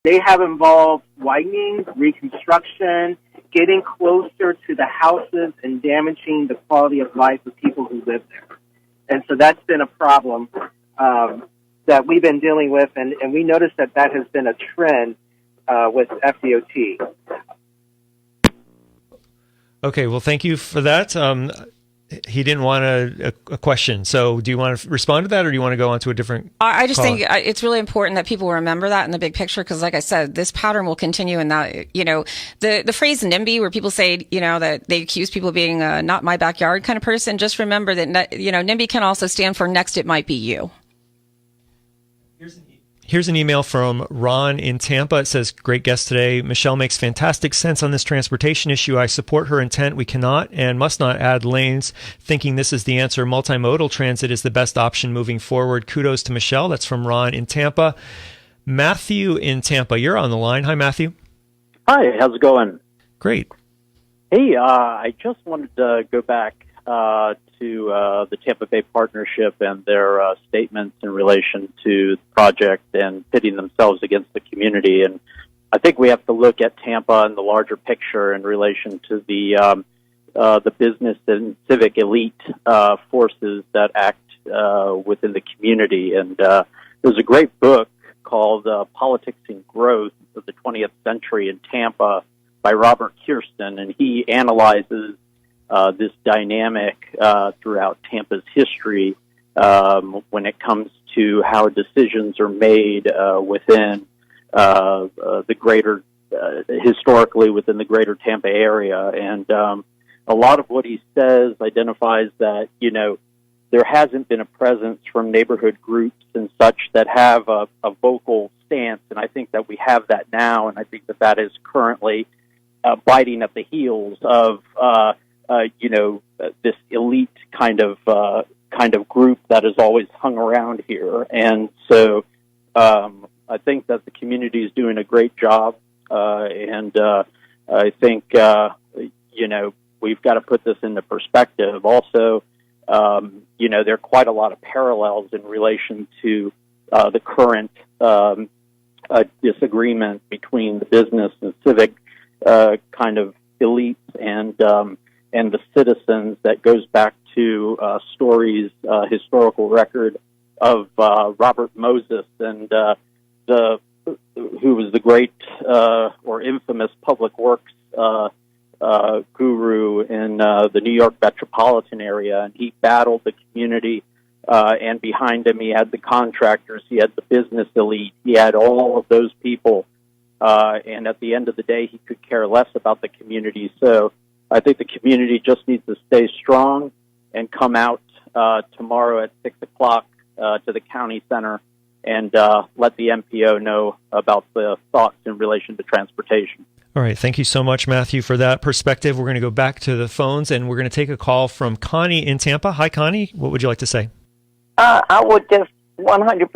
They have involved widening, reconstruction, getting closer to the houses and damaging the quality of life of people who live there. And so that's been a problem that we've been dealing with, and we noticed that has been a trend with FDOT. Okay, well, thank you for that. He didn't want a question. So do you want to respond to that, or do you want to go on to a different I just caller? think it's really important that people remember that in the big picture, because like I said, this pattern will continue. And that, the phrase NIMBY, where people say, that they accuse people of being not my backyard kind of person, just remember that, NIMBY can also stand for next it might be you. Here's an email from Ron in Tampa. It says, great guest today. Michelle makes fantastic sense on this transportation issue. I support her intent. We cannot and must not add lanes thinking this is the answer. Multimodal transit is the best option moving forward. Kudos to Michelle. That's from Ron in Tampa. Matthew in Tampa, you're on the line. Hi, Matthew. Hi, how's it going? Great. Hey, I just wanted to go back to the Tampa Bay Partnership and their statements in relation to the project and pitting themselves against the community. And I think we have to look at Tampa and the larger picture in relation to the business and civic elite forces that act within the community. And there's a great book called Politics and Growth of the 20th Century in Tampa by Robert Kirsten, and he analyzes this dynamic throughout Tampa's history when it comes to how decisions are made within the greater, historically within the greater Tampa area. And a lot of what he says identifies that, there hasn't been a presence from neighborhood groups and such that have a vocal stance. And I think that we have that now, and I think that is currently biting at the heels of this elite kind of group that has always hung around here. And so I think that the community is doing a great job. And I think, we've got to put this into perspective. Also, there are quite a lot of parallels in relation to the current disagreement between the business and civic kind of elites and the citizens that goes back to stories, historical record of Robert Moses and who was the great or infamous public works guru in the New York Metropolitan area, and he battled the community. And behind him, he had the contractors, he had the business elite, he had all of those people. And at the end of the day, he could care less about the community. So I think the community just needs to stay strong and come out tomorrow at 6 o'clock to the county center and let the MPO know about the thoughts in relation to transportation. All right. Thank you so much, Matthew, for that perspective. We're going to go back to the phones, and we're going to take a call from Connie in Tampa. Hi, Connie. What would you like to say? I would just 100%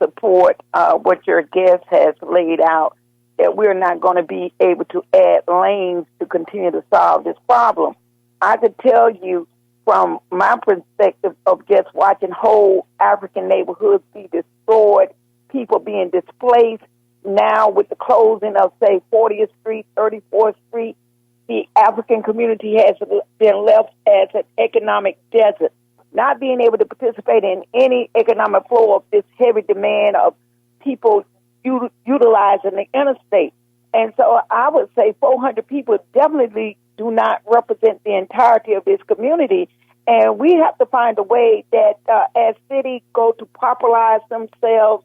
support what your guest has laid out, that we're not going to be able to add lanes to continue to solve this problem. I could tell you from my perspective of just watching whole African neighborhoods be destroyed, people being displaced. Now with the closing of, say, 40th Street, 34th Street, the African community has been left as an economic desert, not being able to participate in any economic flow of this heavy demand of people utilizing the interstate. And so I would say 400 people definitely do not represent the entirety of this community. And we have to find a way that as cities go to popularize themselves,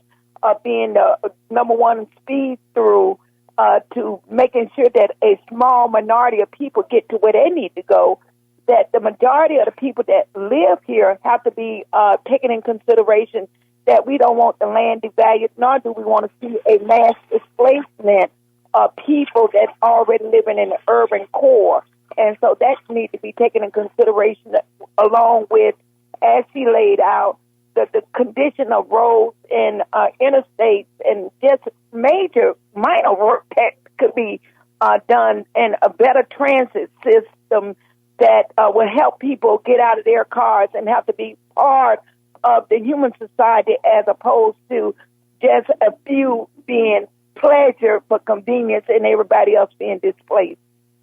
being the number one speed through to making sure that a small minority of people get to where they need to go, that the majority of the people that live here have to be taken in consideration, that we don't want the land devalued, nor do we want to see a mass displacement of people that's already living in the urban core. And so that needs to be taken in consideration along with, as she laid out, the condition of roads and interstates and just major minor work that could be done in a better transit system that will help people get out of their cars and have to be part of the human society as opposed to just a few being pleasure for convenience and everybody else being displaced.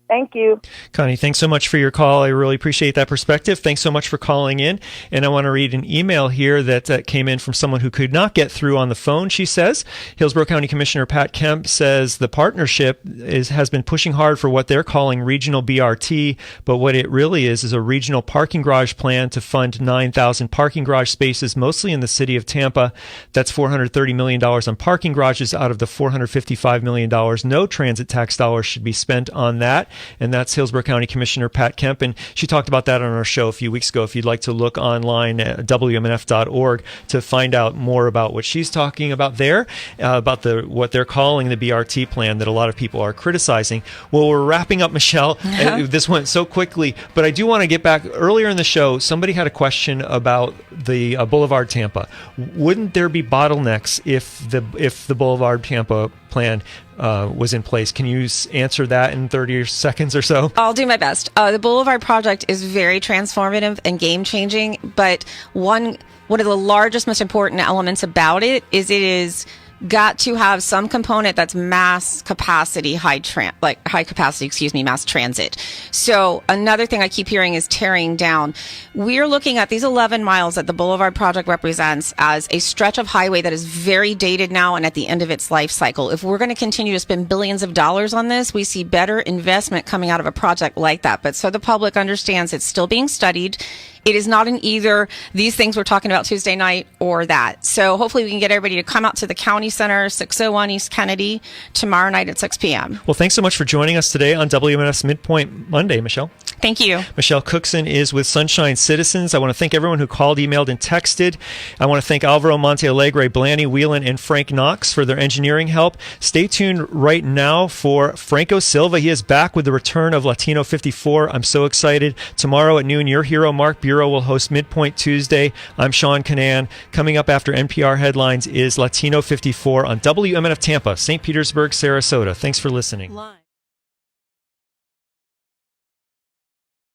Thank you. Connie, thanks so much for your call. I really appreciate that perspective. Thanks so much for calling in. And I want to read an email here that came in from someone who could not get through on the phone. She says, Hillsborough County Commissioner Pat Kemp says the partnership has been pushing hard for what they're calling regional BRT, but what it really is a regional parking garage plan to fund 9,000 parking garage spaces, mostly in the city of Tampa. That's $430 million on parking garages out of the $455 million. No transit tax dollars should be spent on that. And that's Hillsborough County Commissioner Pat Kemp. And she talked about that on our show a few weeks ago. If you'd like to look online at WMNF.org to find out more about what she's talking about there, about what they're calling the BRT plan that a lot of people are criticizing. Well, we're wrapping up, Michelle. This went so quickly, but I do want to get back. Earlier in the show, somebody had a question about the Boulevard Tampa. Wouldn't there be bottlenecks if the Boulevard Tampa plan was in place? Can you answer that in 30 seconds or so? I'll do my best. The Boulevard project is very transformative and game-changing, but one of the largest, most important elements about it is got to have some component that's mass capacity, mass transit. So another thing I keep hearing is tearing down. We're looking at these 11 miles that the Boulevard project represents as a stretch of highway that is very dated now and at the end of its life cycle. If we're going to continue to spend billions of dollars on this, we see better investment coming out of a project like that. But so the public understands it's still being studied. It is not in either these things we're talking about Tuesday night or that. So hopefully we can get everybody to come out to the County Center, 601 East Kennedy, tomorrow night at 6 p.m. Well, thanks so much for joining us today on WMNF's MidPoint Monday, Michelle. Thank you. Michelle Cookson is with Sunshine Citizens. I want to thank everyone who called, emailed, and texted. I want to thank Alvaro Montealegre, Blaney Whelan, and Frank Knox for their engineering help. Stay tuned right now for Franco Silva. He is back with the return of Latino 54. I'm so excited. Tomorrow at noon, your hero, Mark Bureau, will host MidPoint Tuesday. I'm Sean Kinane. Coming up after NPR headlines is Latino 54 on WMNF Tampa, St. Petersburg, Sarasota. Thanks for listening.